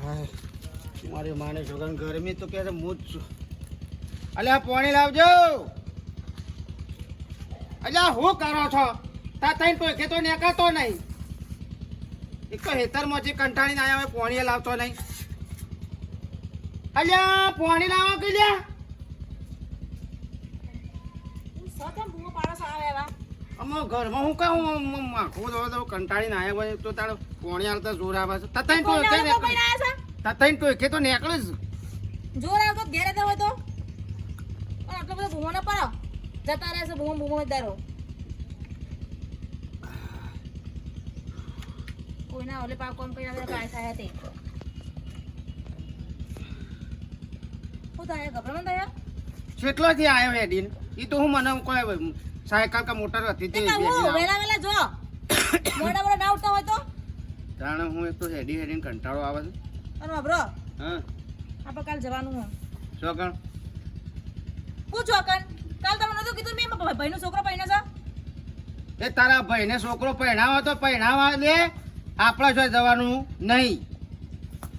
મારી માને છોકરાને ગરમી તો કે હું જ છું. અલ્યા પાણી લાવજો. અલ્યા હું કરો છો? તા તઈ તો કે તો નેકાતો નહીં. એક તો હેતરમાંથી કંટાળીને આયા હવે પાણી લાવતો નહીં. અલ્યા પાણી લાવો કે લ્યા. અમારા ઘરમાં હું કહું માખું દો કંટાળીને આયા હોય તો તારે પાણી આવતા જોર આવે છે. તા તઈ તો કે તો નીકળે જ. જોર આવતો ઘેરે તો હોય તો પણ આટલો બધો ભૂમો ન પડો. જતા રહેશે ભૂમો દારો. કોઈના ઓલે પાક કોમ કરીને કાય થાય તે. હું થાય ગભરામણ થાય? કેટલોથી આવ્યો હેડીન? ઈ તો હું મને કોઈ સાયકલ કે મોટર હતી તે વેલા જો મોડા ના ઉઠતા હોય તો જાણે હું એક તો હેડીને કંટાળો આવે છે. અને બાબરો હા આપણે કાલ જવાનું હું ચોકણ પૂછો કન કાલ તમને નતું કીધું મેં ભાઈનો છોકરો પૈણા છે. એ તારા ભાઈને છોકરો પહેણાવો તો પહેણાવા દે. આપણે જો જવાનું નહીં.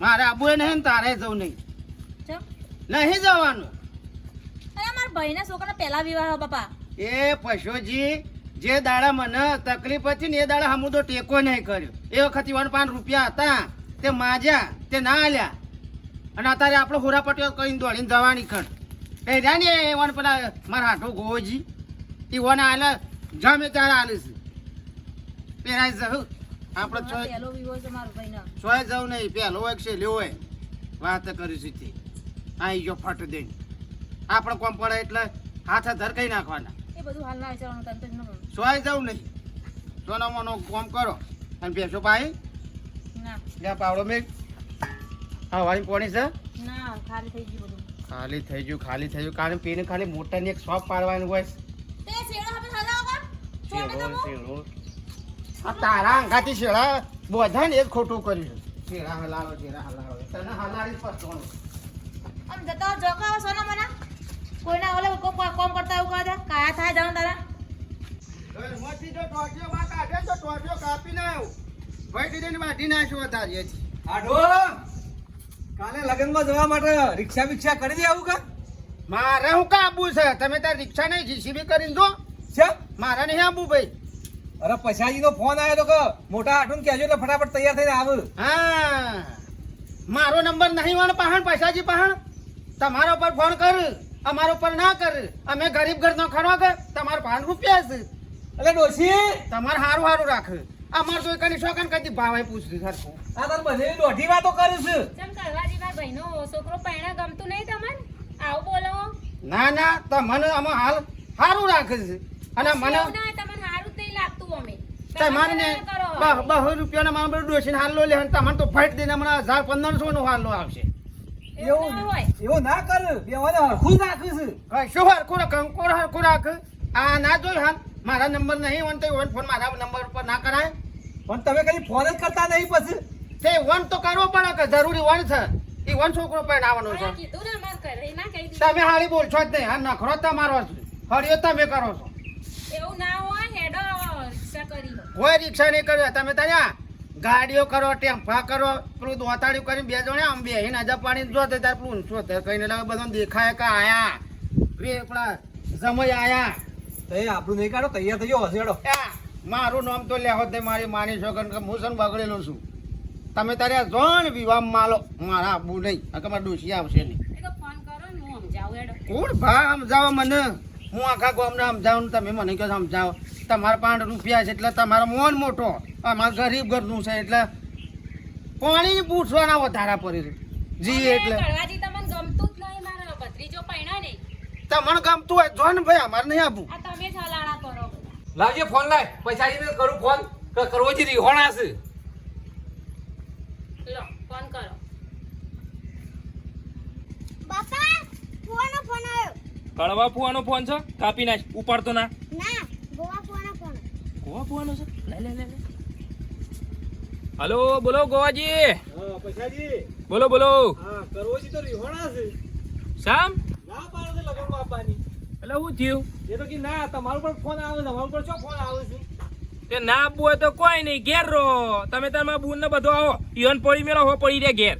મારે આબુ નહીં ને તારે જવું નહીં. નહીં જવાનું. અરે મારા ભાઈના છોકરાનો પહેલા વિવાહ બાપા. એ પશુજી જે દાડા મને તકલીફ હતી ને એ દાડા હમું તો ટેકો નહીં કર્યો. એ વખત 5 રૂપિયા હતા તે માજ્યા તે ના આલ્યા અને અત્યારે આપણે હોરાપટીઓ કરીને દોડીને જવાની ખડ એ રહ્યા ને એવાને પેલા મારા હાથો ગોજી એવાને આલે જમે ત્યારે આલે છે પેરાય જવું આપણે પહેલો વિવાહ છે મારો ભાઈનો. સોય જવું નહીં પહેલો હોય છે લેવો હોય વાત કરીશું તે આવી ગયો ફટ દઈને આપણે કોમ પડે એટલે હાથ ધર કઈ નાખવાના. એ બધું હાલ ના વિચારવાનું તને તો ન સોય જવું નહીં. સોનો મોનો કોમ કરો અને ભેંસો પાઈ ના ત્યાં પાવડો મેં હા વાળી પોણી છે ના ખાલી થઈ ગયું બધું. ખાલી થઈ ગયું કારણ પીને ખાલી મોટાની એક શોપ પાડવાની હોય. તે શેડો હવે હલાવો કર છોડે તો શેડો આ તારા અંગાથી શેડા બોધા ને એ જ ખોટું કર્યું. શેડા હલાવો તને હલાડી પસવાનું. આમ જતો જોકા સોના મના કોઈના ઓલે કોમ કરતા એવું કરે કાયા થાય જાણ તારા. મોટી જો ટોટિયો માં કાઢે તો ટોટિયો કાપી ના આવ્યો ભાઈ દીદી ને વાઢી નાખ્યો તારી આઢો કાલે લગનમાં જવા માટે રિક્ષા બિક્ષા કરી દે આવું કા? મારે હું કા આબુ છે? તમે તાર રિક્ષા નહીં જીસીબી કરીને જો છે મારે નહીં આબુ ભાઈ. અરે પછાજી નો ફોન આવ્યો તો કે મોટા આઠું કહેજો એટલે ફટાફટ તૈયાર થઈને આવ. હા મારો નંબર નહીં વાળો પહાણ પૈસાજી પહાણ તમારા ઉપર ફોન કર અમારા ઉપર ના કર. અમે ગરીબ ઘરનો ખરો કે તમારો 5 રૂપિયા છે એટલે ડોશી તમારે સારું રાખ. અમાર તો કઈ શોકન કદી ભાવે પૂછતી સરખું. આ તાર બધે દોઢી વાતો કરે છે. ચમ કરવાજી માર ભાઈનો છોકરો પૈણા ગમતું નહીં તમને આવું બોલો. ના તમને અમે હાલ સારું રાખે છે અને મને ના તમને સારું નહીં લાગતું અમે તમારે ને 200 રૂપિયાના મારા બધું ડોસીને હાલો લે તમને તો ફાઈટ દઈને હમણાં 1500 નો હાલો આવશે. એવું ના હોય. એવું ના કર બેવાને હરખું જ રાખે છે. શું હરખું રાખ આ ના જોઈ હાલ મારા નંબર નહીં વન તો ફોન મારા નંબર ઉપર ના કરાય. પણ તમે કદી ફોન જ કરતા નહીં પછી. તે વન તો કરવો પડે કે જરૂરી વન છે. એ વન છોકરો પહેરાવાનો છે. કીધું ને માર ઘરે ના કહી દીધું. તમે હાળી બોલશો જ નહીં. હા નખરો તમારો છે હળિયો તમે કરો છો. એવું ના હોય હેડો રિક્ષા કરી લો. કોઈ રિક્ષા નહીં કર્યો તમે ત્યાં ગાડીઓ કરો ટેમ્પા કરો પેલું દોતાડ્યું કરીને 2 જણે આમ બેહીને અજબ પાણી જો તાર પેલું ઊંચો કહીને બધું દેખાય કે આયા પેલા જમય આયા તો એ આપણું નહીં કાઢો તૈયાર થઈ જાઓ હસેડો. મારું નામ તો લેવો જ મારી માની છોકર કે હું છે બગડેલો છું. તમે તારે જોન વિવાહ માલો મારા આબુ નહીં મારા ડોસી આવશે નહીં. એ તો ફોન કરો ને હું સમજાવું હેડો. કોણ ભા સમજાવો મને? હું આખા ગામને સમજાવું તમે મને કહો સમજાવો. તમારા 5 રૂપિયા છે એટલે તમારો મોન મોટો અમારા ગરીબ ઘરનું છે એટલે પાણી પૂછવાના વધારા પડી જી એટલે કરવાજી તમને ગમતું જ નહીં મારો ભત્રીજો પૈણા નહીં. તમને ગમતું હોય જો ને ભાઈ અમારે નહીં આપવું. આ તમે જ હલાણા કરો. લાવજે ફોન લાય પછાજીને કરું ફોન કરવો જ રીહોણા છે. લો ફોન કરો. બાપા ફોન આવ્યો. કડવા ફુવાનો ફોન છે કાપી નાખ ઉપાડતો ના. ના ગોવા ફોન ગોવા ફુવાનો છે લે હલો બોલો ગોવાજી. હા પછાજી બોલો હા કરવો જ તો રીહોણા છે. શામ ના પાડો છે લગનમાં આપવાની. એટલે શું થયું? એ તો કે ના તમારું પર ફોન આવે તમારું પર શું ફોન આવે છે? તે ના આપવું હોય તો કોઈ નહીં ઘેર રહો તમે તમારા બુન ને બધો આવો ઈવન પડી મેળો હો પડી રે ઘેર.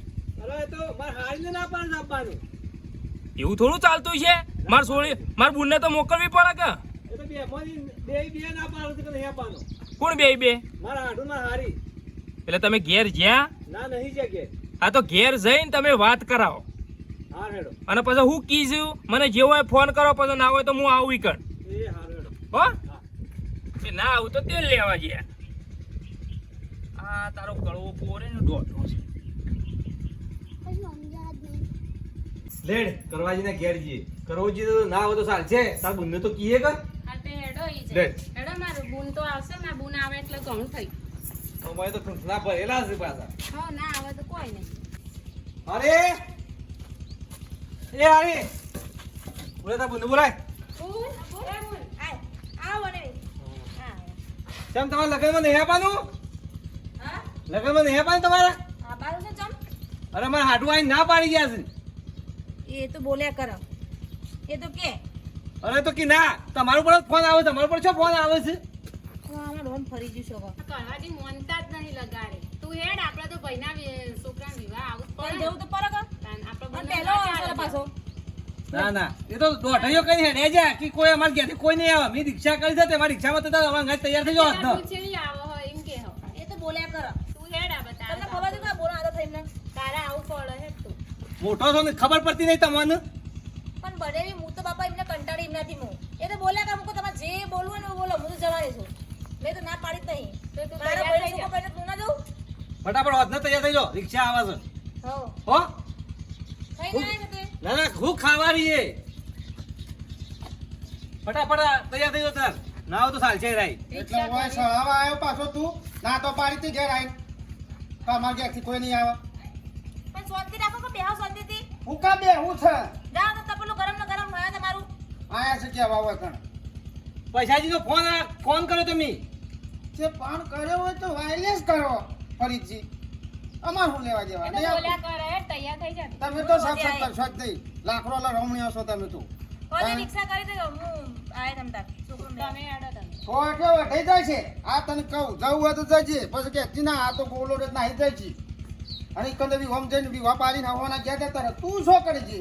તો મારે હારીને ના પાડે આપવાનું. એવું થોડું ચાલતું છે માર બુનને તો મોકલવી પડે કે એ તો બે ના પાડે કે નહીં આપવાનું. કોણ બે મારા હાડું ના હારી એટલે તમે ઘેર જ્યાં ના નહીં જગે. આ તો ઘેર જઈને તમે વાત કરાવો હાર હેડો. અને પછી હું કીધું મને જેવો હોય ફોન કરો પછી ના હોય તો હું આવું ઈ કણ એ હાર હેડો. હો એ ના આવું તો તેલ લેવા ગયા આ તારો કડવો પોરે ને દોઢો છે પછી મમ્મી યાદ નહીં. લેડ કરવાજીને ઘેર જઈએ. કરવાજી તો ના હોય તો ચાલશે. તાર બુનને તો કીએ કર. હા તે હેડો ઈ લે. છે હેડો મારું બૂન તો આવશે મારું બૂન આવે એટલે ઘણું થઈ અમારે તો ના ભરેલા છે પાછા. હા ના આવે તો કોઈ નહીં અરે એ અરે બોલે તાર બુનને બોલાય. કેમ તમારે લગ્નમાં નહીં આપવાનું? લગ્નમાં નહીં આપવાનું તમારે? આ બારું છે ચમ અરે મારે હાડું આવીને ના પાડી ગયા છે. એ તો બોલ્યા કરો એ તો કે અરે તો કે ના તમારું પર ફોન આવે, તમારું પર શું ફોન આવે છે? આમાં લોન ફરી ગયું છે હવે. કરવાજી મોનતા જ નહીં લગાડે તું હેડ આપડા તો ભાઈના છોકરાના વિવાહ આવું જ પણ પડે જવું તો પડે કે તાન આપણો પણ બંને પહેલો ના ચાલે આવશે પાછો ના ના એ તો દોઢાઈઓ કઈ હેડે જા કે કોઈ અમારે ઘેરથી કોઈ નહીં આવે. મેં રિક્ષા કરી છે તમારી રિક્ષામાં તો અમારે ઘર તૈયાર થઈ જાવ. તું છેડી આવો હોય એમ કે હો એ તો બોલ્યા કરો તું હેડ આ બતા તમને ખબર છે કે બોલા આદત થઈને તારા આવું પડે હેડ તું મોટો છો ને ખબર પડતી નહીં તમને. પણ બડેલી હું તો બાપા એમને કંટાળી એમ નથી હું એ તો બોલ્યા કે મુકો તમારે જે બોલવું હોય ને એવું બોલો હું તો જવાની છું મેં તો ના પાડી જ નહીં તો તું મારા તૈયાર ભાઈ થઈ લોકો જા. કહીને તું ના જવું ફટાફટ વધને તૈયાર થઈ જાઓ. રિક્ષા આવે છે. હો હો થઈ જાય ને તે ના ના ખૂબ ખાવાની છે. ફટાફટ તૈયાર થઈ જાઓ તાર. ના હોય તો ચાલશે રાઈ. એટલે હોય સળાવા આવ્યો પાછો તું ના તો પાડી તી ઘેર આવીને અમારા ઘેરથી કોઈ નહીં આવે. પણ શાંતિ રાખો કે બેહો શાંતિથી હું કા બે હું છે જાઓ તો તપેલું ગરમ ને ગરમ હોય તમારું આયા છે કેવા હોય કણ પૈસાજીનો ફોન કર્યો તમે? જે પણ કર્યો હોય તો વાયરલેસ કરો ફરીથી અમાર શું લેવા દેવા એ તો નહીં બોલ્યા આપતું. કરે હેડ તૈયાર થઈ જા તમે તો સબ કરશો જ નહીં. લાકડો રમણીઓ છો તમે તો કોઈ રિક્ષા કરી દેજો હું આય તમતા છોકરો તમે હેડો તમે તો એટલે વઢાઈ જાય છે. આ તને કહું જવું હોય તો જજે પછી કે ના આ તો બોલો રે નાહી જાય છે અને કંદે બી હોમ જઈને વિવાહ પાડીને હવાના ગયા જતા તું શું કરે છે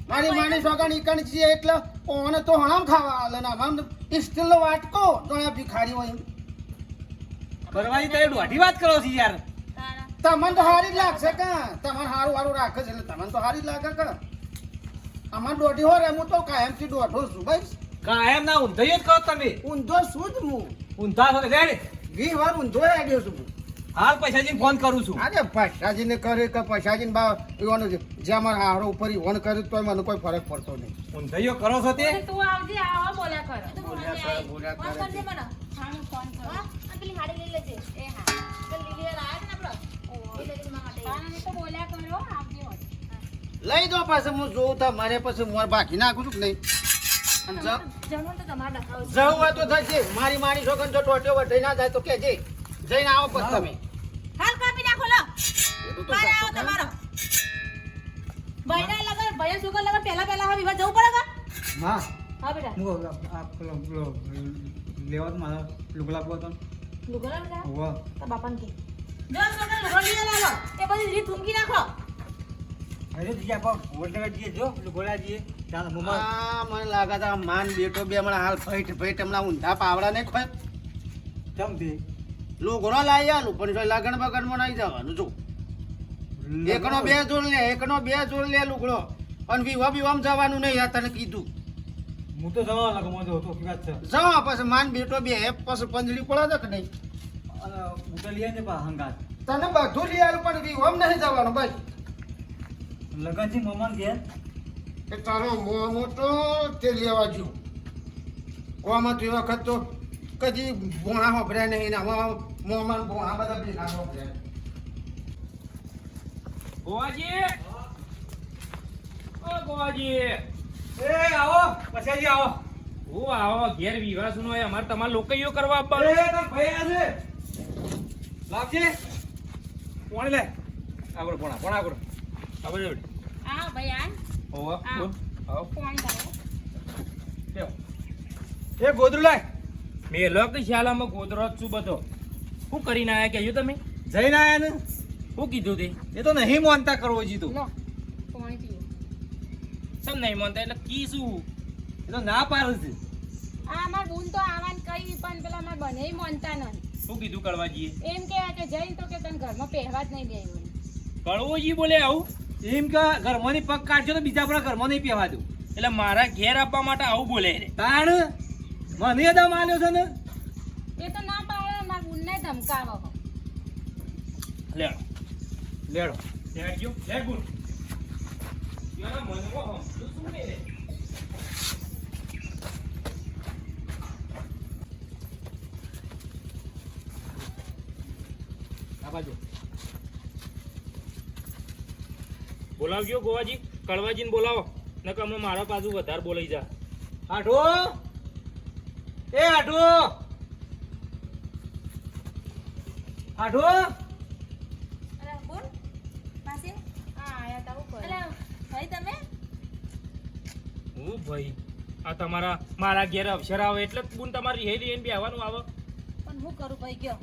મારી માની સોગન ઈકણ છે એટલે ઓને તો હણામ ખાવા આલે ના આમ સ્ટીલ નો વાટકો તો આ ભિખારી હોય એમ. કરવાની તો એ દોઢી વાત કરો છો યાર. તમને તો હારી જ લાગશે કા તમને હારું હારું રાખે છે એટલે તમને તો હારી જ લાગે કા અમાર દોઢી હોય હું તો કાયમથી દોઢો છું ભાઈ કાયમ ના ઊંધાઈ જ કરો તમે. ઊંધો છું જ હું ઊંધા છો રેડ. 20 વાર ઊંધો આડ્યો છું હું. હાલ પૈસાજીને ફોન કરું છું. અરે પૈસાજીને કરે કે પૈસાજીને બા એવાનું જે અમારા હારો ઉપર ઈવન કરે તોય મને કોઈ ફરક પડતો નહીં. ઊંધાઈઓ કરો છો તે? તું આવજે આવો બોલ્યા કરો તો બોલ્યા બોલ્યા ફોન કરે કરજે મને હા હું ફોન કરું હા આ પેલી હાડી લઈ લેજે એ હા પેલી લીલી વાર આયા છે ને આપણો એ લઈ લેજે મારા માટે પાણી તો બોલ્યા કરો આવજે હોત. લઈ દો પાછું હું જોઉં તો મારે પછી મોર બાકી નાખું છું કે નહીં અને જમવાનું તો તમારે નખાવ છે જવું હોય તો થશે મારી માની છોકન જો ટોટ્યો વઢાઈ ના જાય તો કેજે જઈને આવો પછી તમે હાલ કાપી નાખો લો એટલું તો મારે આવો સાચું તમારો ભાઈના લગન ભાઈના છોકરા લગન પહેલા હવે વિવાહ જવું પડે કા માં હા બેટા હું આ પેલો લેવા તો મારા લુગડા આપવો હતો લુગડા બેટા હોવા તો બાપાને કે જો છોકરા લુગડા લઈ આવો એ બધી રીત થૂંકી નાખો અરે જીયા પણ વોલ્ટેજ જઈએ જો લુગડા જઈએ ચાલ મમ્મા આ મને લાગે છે આ માન બેટો બે હમણાં હાલ ફઈટ ફઈટ હમણાં ઊંધા પાવડા નહીં ખોય કેમ તે લુગડો લાવી આલું પણ જો લગન બગનમાં નહીં જવાનું જો એકનો બે જોડ લે લુગડો અને વિવાહ વિવાહ જવાનું નહીં આ તને કીધું હું તો જવા લાગો મજો હતો કી વાત છે જાઓ પછી માન બેટો બે પછી પંજડી પડે છે કે નહીં અને ઉતલીએ ને પા હંગાત તને બધું લઈ આવ્યું પણ વિવાહ નહીં જવાનું બસ લગનજી મમ્મા ઘેર એ તારો મોં મોટો તે લેવા જો કોમાં તે વખત તો કદી ભોણા હોભર્યા નહીં ને આમાં મોંમાં ભોણા બધા ભેગા હોભર્યા ગોવાજી ઓ ગોવાજી એ આવો પૈસાજી આવો. હું આવો ઘેર વિવાહ સુનો હોય અમારે તમારે લોકઈઓ કરવા એ આપવાનું તાર ભાઈ આ છે. લાવજે. પાણી લે. આગળ પોણા આગળ. ખબર છે હા ભાઈ આ ઓવા બોલ આવો ફોન કરો લ્યો. એ ગોદરું લાય. મેલો કે શાલામાં ગોદરો જ છું બધો શું કરીને આયા કહેજો તમે જઈને આયા ને શું કીધું તે એ તો નહીં માનતા કરવો જીતું લો પાણી પીવો સમ નહીં માનતા એટલે કી શું એ તો ના પાડું છે આ અમાર બૂન તો આવાન કઈ પણ પેલા અમાર બને માનતા નહીં શું કીધું કડવાજીએ એમ કે જઈને તો કે તને ઘરમાં પહેરવા જ નહીં દે એવું કડવોજી બોલે આવું એમ કે ઘરમાંની પગ કાઢજો તો બીજા આપણા ઘરમાં નહીં પહેવા દઉં એટલે મારા ઘેર આપવા માટે આવું બોલે રે તાણ મને દમ આલ્યો છે ને એ તો ના પાડે માર બૂનને ધમકાવો લેડો લેડો લેડજો લે ગુણ યાર મનમાં હમ તો શું ને રે આ બાજુ બોલાવજો ગોવાજી કડવાજીને બોલાવો નકર હમણાં મારા પાછું વધારે બોલાઈ જા આઢો એ આઢો આઢો અરે બોલ માસી હા આયા તા હું અરે કરે ભાઈ તમે હું ભાઈ આ તમારા મારા ઘેર અવસર આવે એટલે જ બુન તમારી હેરી એને બેહવાનું આવે પણ હું કરું ભાઈ ગયો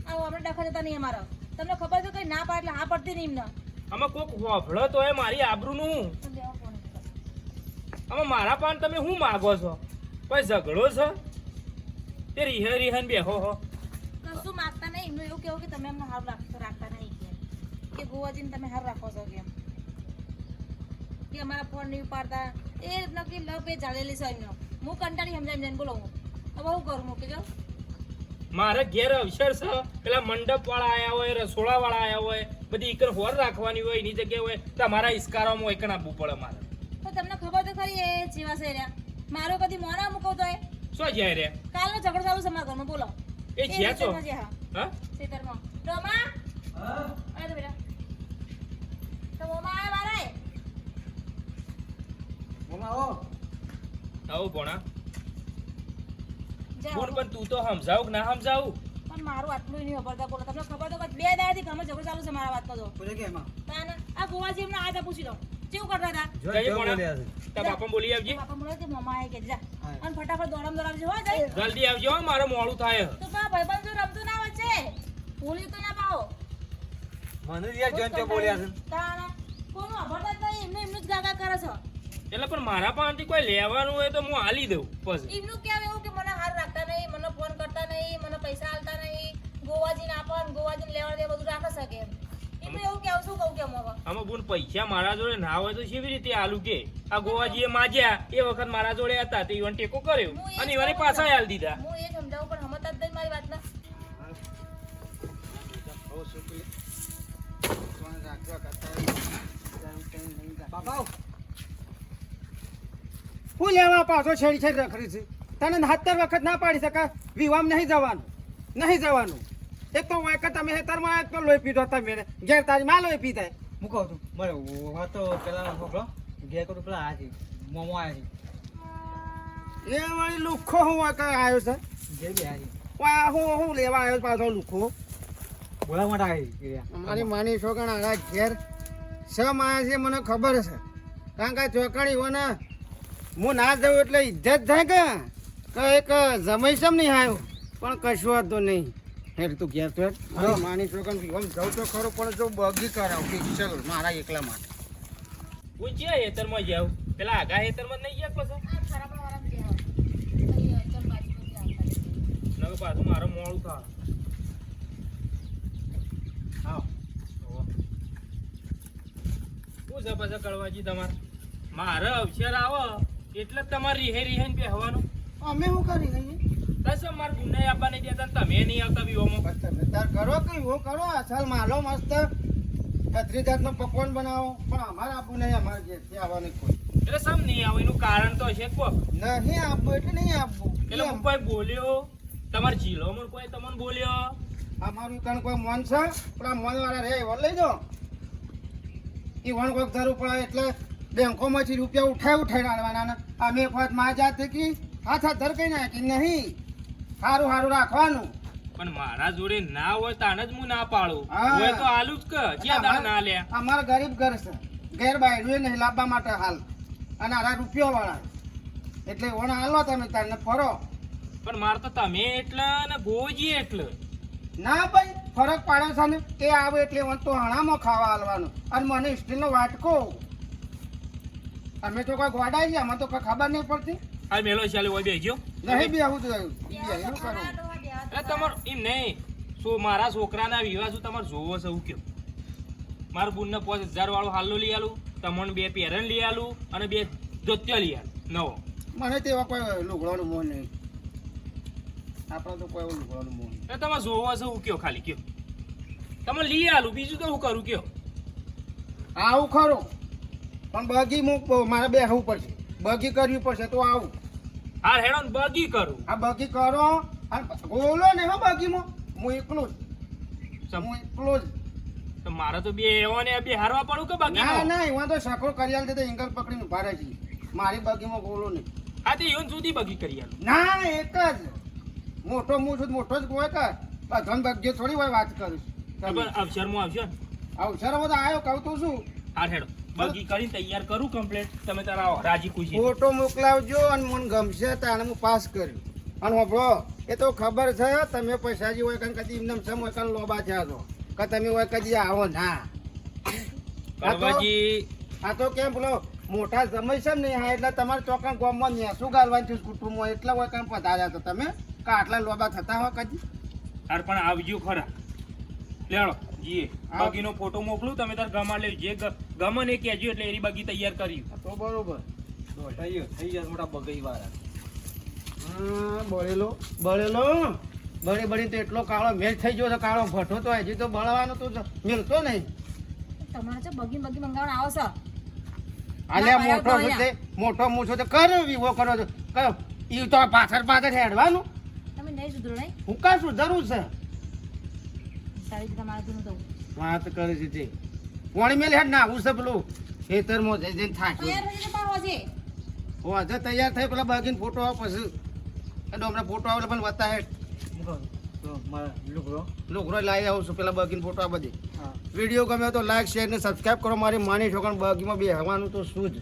આવો આપણે ડખા જતા નહીં અમારા તમને ખબર છે કઈ ના પાડે એટલે હા પડતી નહીં એમને આમાં કોક હોફળો તો એ મારી આબરૂનું તો લેવા ફોન આમાં મારા પાન તમે શું માગો છો કોઈ ઝઘડો છે તે રીહન બેહો હો કશું માગતા નહીં એમનું એવું કેવું કે તમે એમને હારું રાખતા નહીં કે ગોવાજીને તમે હારું રાખો છો કેમ કે અમારા ફોન નહીં ઉપાડતા એ નક્કી લવ એ ચાલેલી છે એમનો હું કંટાળી સમજાવીને બોલો હું હવે હું કરું મૂકી જાઉં મારે ઘેર અવસર છે પેલા મંડપ વાળા આયા હોય રસોડા વાળા આયા હોય બધી ઈકર હોર રાખવાની હોય એની જગ્યાએ હોય તમારા ઇસ્કારામાં એકણ આપવું પડે મારે તો તમને ખબર તો ખરી એ જેવા છે રહ્યા મારો કદી મોના મૂકો તો એ શું જાય રે કાલનો ઝઘડો ચાલુ છે મારા ઘરનો બોલો એ જ્યાં છો ખેતરમાં જે હા હા ખેતરમાં રોમા આય તો બેટા તો મોમા આય મારે મમ્મા આવો આવો ભોણા જાઓ. બોલ પણ તું તો સમજાવું કે ના સમજાવું પણ મારું આટલું નહીં ખબર બોલો તમને ખબર તો બે દાડાથી ઘરમાં ઝઘડો ચાલુ છે મારા વાતનો તો બોલે કે એમાં તાને આ ગોવાજી એમને આ પૂછી લો કેવું કરતા હતા જય જો ભોણા. બોલ્યા છે તાર બાપા બોલી આવજે બાપા બોલે કે મમ્મા આય કે જા હા. અને ફટાફટ દોડાવજો હો જઈ જલ્દી આવજો હો, મારે મોડું થાય તો પા ભાઈબંધ જો રમતું ના વચ્ચે ભૂલી તો ના પાઓ મને યાર જોન તો બોલ્યા છે તાને કોનું અભરતા જ નહીં એમને એમનું જ ગાગા કરે છે એટલે પણ મારા પાસેથી કોઈ લેવાનું હોય તો હું હાલી દઉં પછી એમનું કેવું એવું કે મને હાર રાખતા નહીં મને ફોન કરતા નહીં મને પૈસા આલતા નહીં ગોવાજીને આપો ને ગોવાજીને લેવા દે બધું રાખી શકે એમ એમનું એવું કેવું શું કહું કેમ હવે આમાં બોલ પૈસા મારા જોડે ના હોય તો કેવી રીતે આલુ કે આ ગોવાજીએ માજ્યા એ વખત મારા જોડે હતા તો ઈવન ટેકો કર્યો અને ઈવને પાછા હાલ દીધા હું એ સમજાવું પણ સમજતા જ નહીં મારી વાતના બાપા હું લેવા પાછો છેડી છેડી રખડી છે તને 70 વખત ના પાડી શકા વિવામ નહીં જવાનું એક તો વાયકા તમે હેતરમાં એક તો લોહી પીધો તમે ઘેર તારી માં લોહી પીતા હું કહું છું મારે વાત તો પેલા છોકરો ઘેર કરું પેલા આ છે મોમો આવ્યા એ વળી લુખો હું વાયકા આવ્યો છે છે ઘેર બી આવ્યા વા હું લેવા આવ્યો પાછો લુખો છે બોલા માટે આવી અમારી માની છોકરા આ ઘેર સમ આવ્યા છે મને ખબર છે કારણ કે ચોકડી હોને હું ના જઉં એટલે ઇજ્જત થાય કે એક જમાઈ સમ નહીં આવ્યો પણ કશું હતું નહીં હેડ તું ઘેર તો હેડ માની છોકરા આમ જઉં તો ખરો પણ જો બગી કરાવ કે ચલો મારા એકલા માટે હું છે હેતરમાં જાવ પેલા આગા હેતરમાં નહીં ગયા પછી આ ખરાબ વાળા જે હા કઈ અચલ બાજી બધી આવતા નવે પાછું મારે મોડું થાય આવો શું છે પાછા કળવાજી તમારે મારે અવસર આવો એટલે જ તમારે રીહેન બેહવાનું અમે શું કરી નહીં કશો મારે ગુનાઈ આપવા નહીં દેતા ને તમે નહીં આવતા વિવાહમાં તાર કરો કે હું કરો અસલ માલો મસ્ત 30 જાતનો પકવાન બનાવો પણ અમારે આપવું નહીં અમારે ઘેરથી આવવાનું કોઈ એટલે સમ નહીં આવે એનું કારણ તો છે કો નહીં આપવું એટલે નહીં આપવું એટલે હું કોઈ બોલ્યો તમારે જિલ્લોમાં કોઈ તમને બોલ્યો અમારું કાન કોઈ મન છે પણ આ મન વાળા રે એવો લઈ જાઓ એ વણ કોઈક ધરવું પડે એટલે બેંકોમાંથી રૂપિયા ઉઠાઈ ડાળવાના ને અમે એક વખત માં જાત કે હાથ ધર કઈ નાખી નહીં સારું રાખવાનું પણ મારા જોડે ના હોય તાને જ હું ના પાડું હા. હોય તો આલુ જ કે જ્યાં દાડા ના લે અમારા ગરીબ ઘર છે ઘેર બાયડું નહીં લાવવા માટે હાલ અને આરા રૂપિયા વાળા એટલે વણ હાલો તમે તારને ફરો પણ મારે તો તમે એટલે ને ગોજી એટલે ના ભાઈ ફરક પાડે છે ને એ આવે એટલે મને તો હણામાં ખાવા હાલવાનું અને મને સ્ટીલનો વાટકો. અમે તો કોઈ ગોડા છીએ, અમને તો કોઈ ખબર નહીં પડતી. આ મેલો ચાલે હોય બેસજો. નહીં બી આવું બેહો શું તો કરું? ખરા, ડોહા, બેહો તો એટલે તમાર એમ નહીં મારા છોકરાના વિવાહ શું તમારે જોવો છે એવું કયો? મારા બુનને 5000 વાળું હાલો લઈ આલું, તમને 2 પેરણ લઈ આલું અને 2 ધોતિયો લઈ આલું નવો. મને તેવા કોઈ લુગડાનું મોહ નહીં. આપણે તો કોઈ લુગડાનું મોહ નહીં. એટલે તમારે જોવો છે એવું કયો? ખાલી કયો તમે લઈ આલું, બીજું તો શું કરું કયો? આવું ખરું પણ બગી મારે બેસવું પડશે. બગી કરવી પડશે તો આવું. હાર હેડો ને બગી કરું. આ બગી કરો અને બોલો ને હો બગીમાં હું એકલો જ. હું એકલો જ. તો મારે તો બે એવો ને બે હારવા પડું કે બગી? ના ના એમાં તો સકડો કરી આલ દે એંગલ પકડીને ઉભા રહે છે. મારી બગીમાં બોલો નહીં. હા તે યોન સુધી બગી કરી આલું. ના એક જ મોટો હું છું મોટો જ હોય કે ધન બગીઓ થોડી હોય વાત કરું ખબર અવસરમાં આવશો ને? અવસર બધો આવ્યો કહું તો શું હાર હેડો બગી કરીને તૈયાર કરું કમ્પ્લીટ. તમે તારા આવો રાજી ખુશી. ફોટો મોકલાવજો અને મને ગમશે તાણે હું પાસ કર્યું. અને હોભળો એ તો ખબર છે તમે પૈસાજી હોય કાન કદી એમને સમ હોય કાન લોબા થયા છો કે તમે હોય કદી આવો ના. કડવાજી આ તો કેમ બોલો મોટા સમય છે ને હા એટલે તમારે ચોકન ગામમાં નેસું ગાલવાનું છે કુટુંબમાં એટલા હોય કામ પધાર્યા તો તમે કે આટલા લોબા થતા હોય કદી. હાર પણ આવજો ખરા. લેડો જીએ બગીનો ફોટો મોકલું, તમે તાર ગમા લેજો. જે ગમે ને કહેજો એટલે એની બગી તૈયાર કરી. તો બરોબર દોઢાઈઓ થઈ જાય મોટા બગઈ વાળા. હા બળેલો બળેલો બળી બળી તો એટલો કાળો મેલ થઈ ગયો છે. કાળો ભઠ્ઠો તો હજી તો બળવાનો તો મિલતો નહીં. તમારે જો બગી મંગાવવાનો આવો છો. આલ્યા ના, મોટો પાયો તો છે મોટો મૂછો તો કરો વિવો કરો છો કરો ઈ તો પાછળ પાછળ હેડવાનું. તમે નહીં સુધરો નહીં હું કાં સુધરવું છે? સારી રીતે તમારે ધૂનું દઉં. વાત કરે છે તે પોણી મેલ હેડ ના આવું છે પેલું ખેતરમાં જઈને થાક્યું. તૈયાર થઈ જશે પાછો હજી. હો આજે તૈયાર થઈ પેલા બાગીને ફોટો આવ પછી હમણાં ફોટો આવે પણ વત્તા હેડ તો મારા લુગડો લોકરો લાવી આવું છું પેલા બાગીને ફોટો આ બધી. હા વિડીયો ગમે તો લાઈક શેર ને સબસ્ક્રાઈબ કરો. મારી માની છોકરા બાગીમાં બે હવાનું તો શું જ